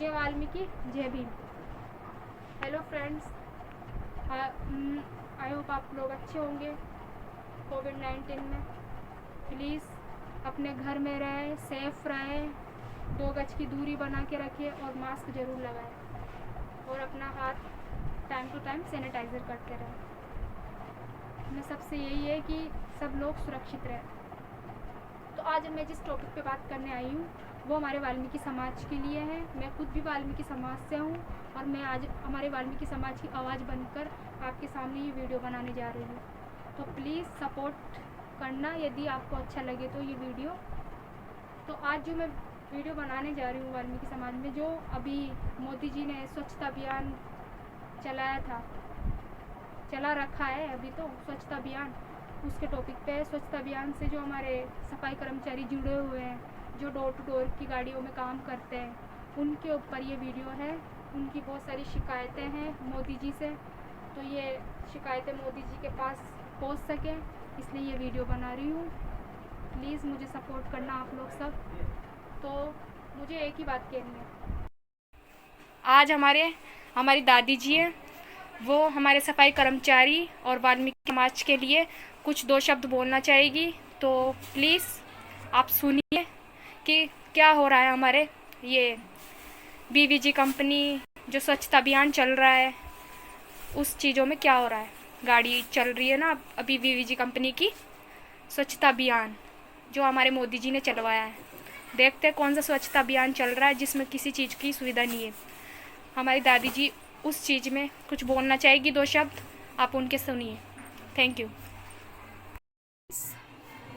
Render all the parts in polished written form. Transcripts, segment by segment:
जय वाल्मीकि, जय Bhim. Hello friends, I hope आप लोग अच्छे होंगे कोविड-19 में। प्लीज़ अपने घर में रहें, सेफ रहें, 2 गज की दूरी बना के रखिए और मास्क ज़रूर लगाएं और अपना हाथ टाइम टू टाइम सैनिटाइज़र करते रहें। मैं सबसे यही है कि सब लोग सुरक्षित रहें। तो आज मैं जिस टॉपिक पे बात करने आई हूँ वो हमारे वाल्मीकि समाज के लिए है। मैं खुद भी वाल्मीकि समाज से हूँ और मैं आज हमारे वाल्मीकि समाज की आवाज़ बनकर आपके सामने ये वीडियो बनाने जा रही हूँ। तो प्लीज़ सपोर्ट करना यदि आपको अच्छा लगे तो ये वीडियो। तो आज जो मैं वीडियो बनाने जा रही हूँ वाल्मीकि समाज में, जो अभी मोदी जी ने स्वच्छता अभियान चला रखा है अभी तो स्वच्छता अभियान, उसके टॉपिक पे स्वच्छता अभियान से जो हमारे सफाई कर्मचारी जुड़े हुए हैं, जो डोर टू डोर की गाड़ियों में काम करते हैं, उनके ऊपर ये वीडियो है। उनकी बहुत सारी शिकायतें हैं मोदी जी से, तो ये शिकायतें मोदी जी के पास पहुंच सकें इसलिए ये वीडियो बना रही हूँ। प्लीज़ मुझे सपोर्ट करना आप लोग सब। तो मुझे एक ही बात कहनी है, आज हमारी दादी जी हैं, वो हमारे सफाई कर्मचारी और वाल्मीकि समाज के लिए कुछ 2 शब्द बोलना चाहेगी। तो प्लीज़ आप सुनिए कि क्या हो रहा है हमारे ये बीवीजी कंपनी जो स्वच्छता अभियान चल रहा है उस चीज़ों में क्या हो रहा है। गाड़ी चल रही है ना अभी बीवीजी कंपनी की स्वच्छता अभियान जो हमारे मोदी जी ने चलवाया है। देखते हैं कौन सा स्वच्छता अभियान चल रहा है जिसमें किसी चीज़ की सुविधा नहीं है। हमारी दादी जी उस चीज़ में कुछ बोलना चाहेगी, 2 शब्द आप उनके सुनिए। Thank you.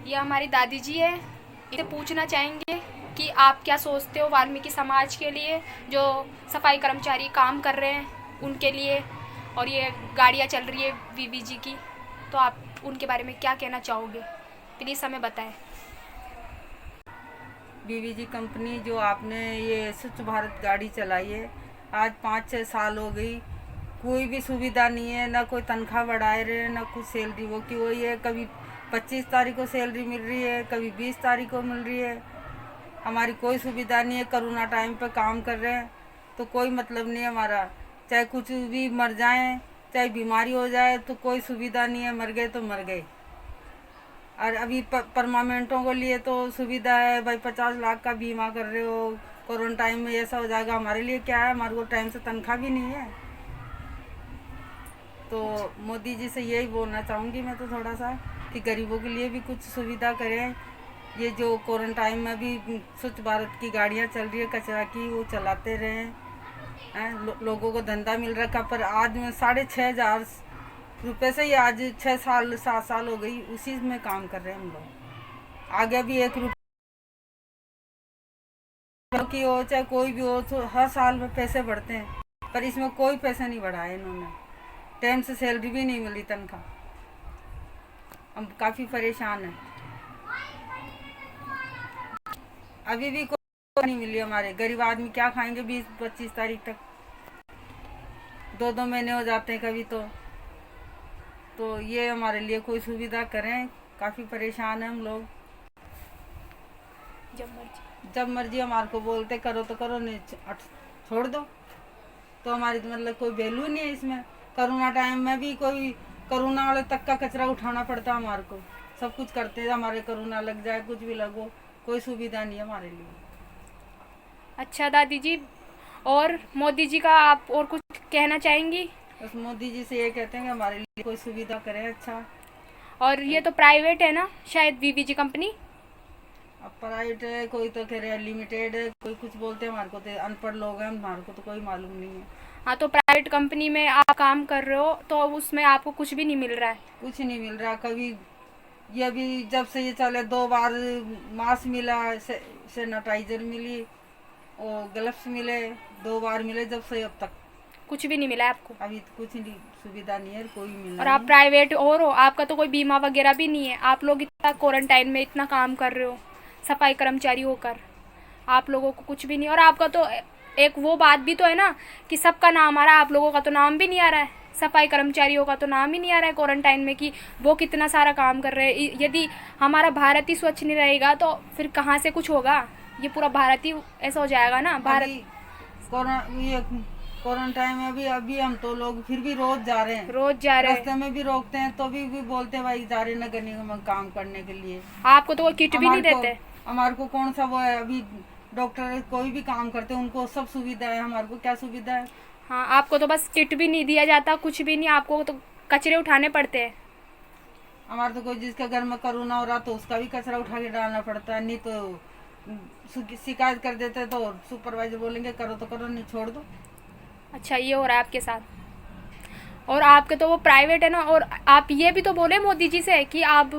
ये हमारी दादी जी है, इसे पूछना चाहेंगे कि आप क्या सोचते हो वाल्मीकि समाज के लिए जो सफाई कर्मचारी काम कर रहे हैं उनके लिए, और ये गाड़ियाँ चल रही है बीवीजी की, तो आप उनके बारे में क्या कहना चाहोगे, प्लीज़ हमें बताएं। बीवीजी कंपनी जो आपने ये स्वच्छ भारत गाड़ी चलाई है, आज 5-6 साल हो गई, कोई भी सुविधा नहीं है, ना कोई तनख्वाह बढ़ाए रहे, ना कुछ सैलरी वो की वही है। कभी 25 तारीख को सैलरी मिल रही है, कभी 20 तारीख को मिल रही है। हमारी कोई सुविधा नहीं है। कोरोना टाइम पे काम कर रहे हैं तो कोई मतलब नहीं है हमारा, चाहे कुछ भी मर जाएं, चाहे बीमारी हो जाए तो कोई सुविधा नहीं है। मर गए तो मर गए। और अभी परमानेंटों के लिए तो सुविधा है भाई, 50 लाख का बीमा कर रहे हो, कोरोना टाइम में ऐसा हो जाएगा। हमारे लिए क्या है, हमारे को टाइम से तनख्वाह भी नहीं है। तो मोदी जी से यही बोलना चाहूँगी मैं तो थोड़ा सा कि गरीबों के लिए भी कुछ सुविधा करें। ये जो कोरोना टाइम में भी स्वच्छ भारत की गाड़ियाँ चल रही है कचरा की, वो चलाते रहें। लोगों को धंधा मिल रखा, पर आज में 6,500 रुपये से ही आज 7 साल हो गई उसी में काम कर रहे हैं हम लोग। आगे भी 1 रुपये की हो चाहे कोई भी हो तो हर साल में पैसे बढ़ते हैं, पर इसमें कोई पैसे नहीं बढ़ाए इन्होंने। टाइम से सैलरी भी नहीं मिली, तनख्वाह। हम काफ़ी परेशान हैं। अभी भी कोई नहीं मिली। हमारे गरीब आदमी क्या खाएंगे 20-25 तारीख तक, 2-2 महीने हो जाते हैं कभी तो ये हमारे लिए कोई सुविधा करें। काफ़ी परेशान हैं हम लोग। जब मर्जी हमारे को बोलते करो तो करो, नहीं छोड़ दो। तो हमारी तो मतलब कोई वैल्यू नहीं है इसमें। कोरोना टाइम में भी कोई कोरोना वाले तक का कचरा उठाना पड़ता हमारे को, सब कुछ करते हैं। हमारे कोरोना लग जाए, कुछ भी लगो, कोई सुविधा नहीं है हमारे लिए। अच्छा दादी जी, और मोदी जी का आप और कुछ कहना चाहेंगी? बस मोदी जी से ये कहते हैं कि हमारे लिए कोई सुविधा करें अच्छा। और ये तो प्राइवेट है ना शायद बीवीजी कंपनी? अब प्राइवेट है, कोई तो कह रहे हैं लिमिटेड है, कोई कुछ बोलते हैं। हमारे को तो अनपढ़ लोग हैं, हमारे को तो कोई मालूम नहीं है। हाँ, तो प्राइवेट कंपनी में आप काम कर रहे हो तो उसमें आपको कुछ भी नहीं मिल रहा है? कुछ नहीं मिल रहा। कभी ये अभी जब से ये चले 2 बार मास्क मिला, सैनिटाइजर मिली और ग्लव्स मिले, 2 बार मिले जब से, अब तक कुछ भी नहीं मिला है आपको? अभी तो कुछ नहीं, सुविधा नहीं है, कोई मिला और नहीं। आप प्राइवेट और हो, आपका तो कोई बीमा वगैरह भी नहीं है। आप लोग इतना क्वारंटाइन में इतना काम कर रहे हो सफाई कर्मचारी होकर, आप लोगों को कुछ भी नहीं। और आपका तो एक वो बात भी तो है ना कि सबका नाम आ रहा है, आप लोगों का तो नाम भी नहीं आ रहा है, सफाई कर्मचारियों का तो नाम ही नहीं आ रहा है क्वारंटाइन में कि वो कितना सारा काम कर रहे हैं। यदि हमारा भारत ही स्वच्छ नहीं रहेगा तो फिर कहाँ से कुछ होगा? ये पूरा भारत ही ऐसा हो जाएगा ना। भारत ये क्वारंटाइन में भी अभी हम तो लोग फिर भी रोज जा रहे हैं, रोज जा रहे हैं। रास्ते में भी रोकते हैं तो भी बोलते हैं भाई जा रहे नगर निगम में काम करने के लिए। आपको तो वो किट भी नहीं देते। हमारे को कौन सा वो है, अभी डॉक्टर कोई भी काम करते हैं उनको सब सुविधा है, हमारे को क्या सुविधा है? हाँ, आपको तो बस किट भी नहीं दिया जाता, कुछ भी नहीं, आपको तो कचरे उठाने पड़ते हैं। हमारे तो कोई जिसके घर में कोरोना हो रहा तो उसका भी कचरा उठा के डालना पड़ता है, नहीं तो शिकायत कर देते तो सुपरवाइजर बोलेंगे करो तो करो, नहीं छोड़ दो। अच्छा, ये हो रहा है आपके साथ। और आपके तो वो प्राइवेट है ना, और आप ये भी तो बोले मोदी जी से कि आप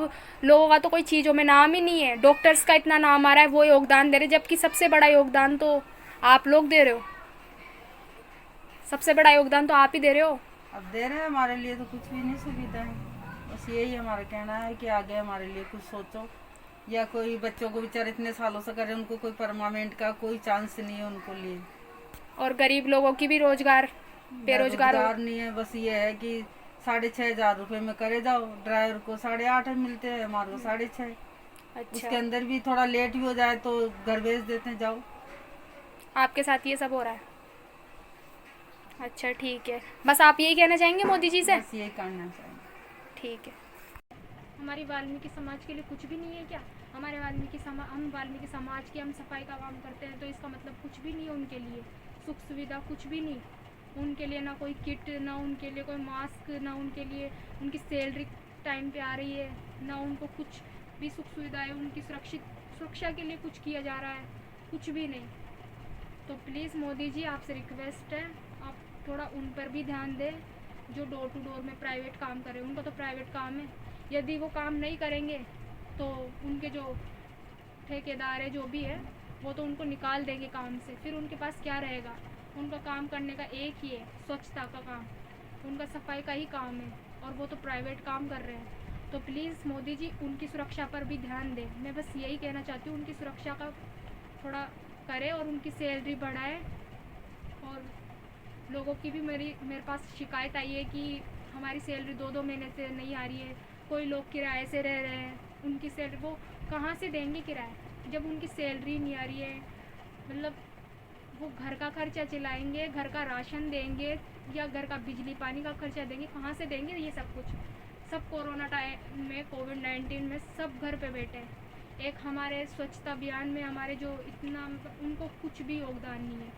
लोगों का तो कोई चीज़ों में नाम ही नहीं है, डॉक्टर्स का इतना नाम आ रहा है, वो योगदान दे रहे, जबकि सबसे बड़ा योगदान तो आप लोग दे रहे हो, सबसे बड़ा योगदान तो आप ही दे रहे हो। अब दे रहे हैं, हमारे लिए तो कुछ भी नहीं सुविधा है, बस यही हमारा कहना है कि आगे हमारे लिए कुछ सोचो, या कोई बच्चों को बेचारे इतने सालों से करे उनको कोई परमानेंट का कोई चांस नहीं है उनको लिए, और गरीब लोगों की भी रोजगार, बेरोजगार नहीं है। बस ये है कि 6,500 रुपये में करे जाओ, ड्राइवर को 8.5 मिलते हैं, हमारे को 6.5। अच्छा, उसके अंदर भी थोड़ा लेट भी हो जाए तो घर भेज देते हैं, जाओ। आपके साथ ये सब हो रहा है। अच्छा, ठीक है, बस आप यही कहना चाहेंगे मोदी जी से? बस यही करना चाहिए। ठीक है। हमारी वाल्मीकि समाज के लिए कुछ भी नहीं है क्या? हम वाल्मीकि समाज की हम सफाई का काम करते हैं, तो इसका मतलब कुछ भी नहीं है उनके लिए, सुख सुविधा कुछ भी नहीं उनके लिए, ना कोई किट, ना उनके लिए कोई मास्क, ना उनके लिए उनकी सैलरी टाइम पे आ रही है, ना उनको कुछ भी सुख सुविधाएं, उनकी सुरक्षा के लिए कुछ किया जा रहा है, कुछ भी नहीं। तो प्लीज़ मोदी जी, आपसे रिक्वेस्ट है, आप थोड़ा उन पर भी ध्यान दें जो डोर टू डोर में प्राइवेट काम कर रहे हैं। उनका तो प्राइवेट काम है, यदि वो काम नहीं करेंगे तो उनके जो ठेकेदार है, जो भी है, वो तो उनको निकाल देंगे काम से, फिर उनके पास क्या रहेगा? उनका काम करने का एक ही है, स्वच्छता का काम, उनका सफाई का ही काम है, और वो तो प्राइवेट काम कर रहे हैं। तो प्लीज़ मोदी जी, उनकी सुरक्षा पर भी ध्यान दें। मैं बस यही कहना चाहती हूँ, उनकी सुरक्षा का थोड़ा करें और उनकी सैलरी बढ़ाएं। और लोगों की भी मेरे पास शिकायत आई है कि हमारी सैलरी 2-2 महीने से नहीं आ रही है, कोई लोग किराए से रह रहे हैं, उनकी सैलरी वो कहाँ से देंगे किराया जब उनकी सैलरी नहीं आ रही है? मतलब वो घर का खर्चा चलाएंगे, घर का राशन देंगे, या घर का बिजली पानी का खर्चा देंगे, कहाँ से देंगे ये सब कुछ? सब कोरोना टाइम में, कोविड-19 में सब घर पे बैठे हैं। एक हमारे स्वच्छता अभियान में हमारे जो इतना, उनको कुछ भी योगदान नहीं है,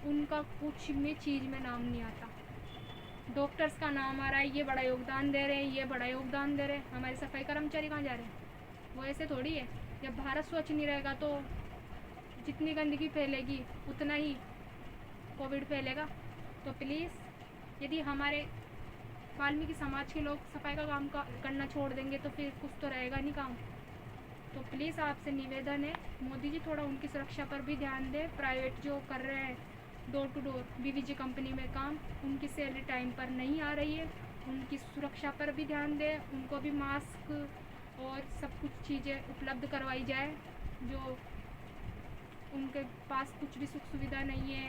उनका कुछ भी चीज़ में नाम नहीं आता। डॉक्टर्स का नाम आ रहा है, ये बड़ा योगदान दे रहे हैं, ये बड़ा योगदान दे रहे हैं, हमारे सफाई कर्मचारी कहाँ जा रहे हैं? वो ऐसे थोड़ी है। जब भारत स्वच्छ नहीं रहेगा तो जितनी गंदगी फैलेगी उतना ही कोविड फैलेगा। तो प्लीज़, यदि हमारे वाल्मीकि समाज के लोग सफाई का काम करना छोड़ देंगे तो फिर कुछ तो रहेगा नहीं काम। तो प्लीज़ आपसे निवेदन है, मोदी जी थोड़ा उनकी सुरक्षा पर भी ध्यान दें। प्राइवेट जो कर रहे हैं door to door BVG company में काम, उनकी सैलरी टाइम पर नहीं आ रही है, उनकी सुरक्षा पर भी ध्यान दें, उनको भी मास्क और सब कुछ चीज़ें उपलब्ध करवाई जाए। जो उनके पास कुछ भी सुख सुविधा नहीं है,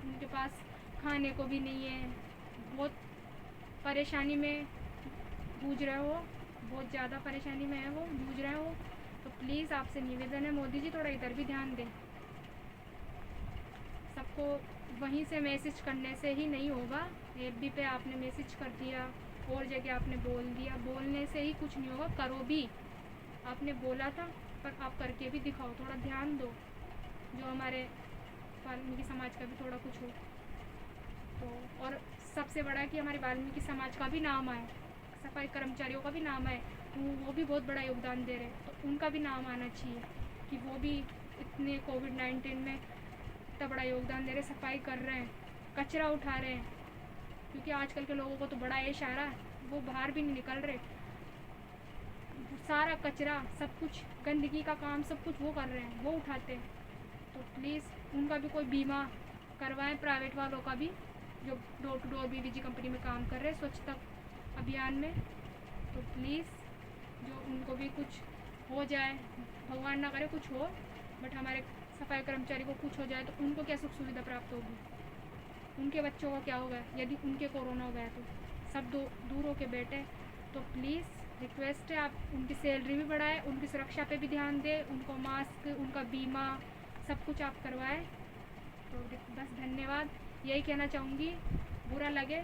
उनके पास खाने को भी नहीं है, बहुत परेशानी में जूझ रहे हो, बहुत ज़्यादा परेशानी में है वो, जूझ रहे हो। तो प्लीज़ आपसे निवेदन है मोदी जी, थोड़ा इधर भी ध्यान दें। सबको वहीं से मैसेज करने से ही नहीं होगा, एफबी पे आपने मैसेज कर दिया और जगह आपने बोल दिया, बोलने से ही कुछ नहीं होगा, करो भी। आपने बोला था पर आप करके भी दिखाओ, थोड़ा ध्यान दो, जो हमारे वाल्मीकि समाज का भी थोड़ा कुछ हो। तो और सबसे बड़ा कि हमारे वाल्मीकि समाज का भी नाम आए, सफाई कर्मचारियों का भी नाम आए, वो भी बहुत बड़ा योगदान दे रहे हैं, तो उनका भी नाम आना चाहिए कि वो भी इतने कोविड-19 में इतना बड़ा योगदान दे रहे, सफाई कर रहे हैं, कचरा उठा रहे हैं। क्योंकि आजकल के लोगों को तो बड़ा ऐश आ रहा है, वो बाहर भी नहीं निकल रहे, सारा कचरा, सब कुछ, गंदगी का काम सब कुछ वो कर रहे हैं, वो उठाते हैं। तो प्लीज़ उनका भी कोई बीमा करवाएं, प्राइवेट वालों का भी, जो door to door BVG company में काम कर रहे हैं स्वच्छता अभियान में। तो प्लीज़ जो उनको भी कुछ हो जाए, भगवान ना करे कुछ हो, बट हमारे सफाई कर्मचारी को कुछ हो जाए तो उनको क्या सुख सुविधा प्राप्त होगी, उनके बच्चों का क्या होगा यदि उनके कोरोना हो गया तो? सब दूर होके बैठे। तो प्लीज़ रिक्वेस्ट है, आप उनकी सैलरी भी बढ़ाएं, उनकी सुरक्षा पे भी ध्यान दें, उनको मास्क, उनका बीमा सब कुछ आप करवाएं। तो धन्यवाद। यही कहना चाहूँगी, बुरा लगे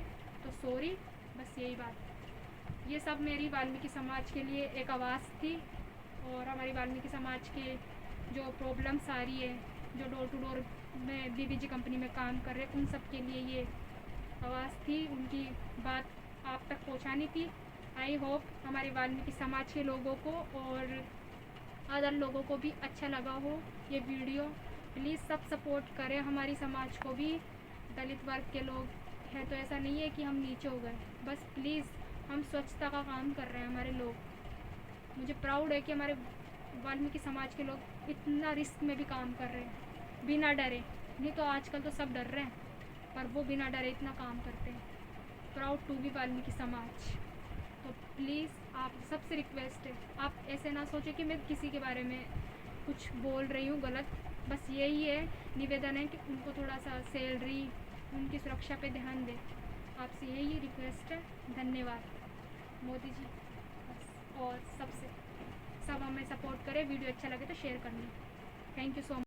तो सॉरी, बस यही बात। ये सब मेरी वाल्मीकि समाज के लिए एक आवाज़ थी, और हमारी वाल्मीकि समाज के जो प्रॉब्लम्स आ रही है, जो डोर टू डोर में बीबीजी कंपनी में काम कर रहे हैं, उन सब के लिए ये आवाज़ थी, उनकी बात आप तक पहुंचानी थी। आई होप हमारे वाल्मीकि समाज के लोगों को और अदर लोगों को भी अच्छा लगा हो ये वीडियो। प्लीज़ सब सपोर्ट करें हमारी समाज को भी। दलित वर्ग के लोग हैं तो ऐसा नहीं है कि हम नीचे हो गए, बस प्लीज़ हम स्वच्छता का काम कर रहे हैं हमारे लोग। मुझे प्राउड है कि हमारे वाल्मीकि समाज के लोग इतना रिस्क में भी काम कर रहे हैं बिना डरे। नहीं तो आजकल तो सब डर रहे हैं, पर वो बिना डरे इतना काम करते हैं। प्राउड टू बी वाल्मीकि समाज। तो प्लीज़ आप सबसे रिक्वेस्ट है, आप ऐसे ना सोचें कि मैं किसी के बारे में कुछ बोल रही हूँ गलत। बस यही है, निवेदन है कि उनको थोड़ा सा सैलरी, उनकी सुरक्षा पे ध्यान दें। आपसे यही रिक्वेस्ट है। धन्यवाद मोदी जी। बस और सबसे सब हमें सपोर्ट करें। वीडियो अच्छा लगे तो शेयर करना। Thank you so much.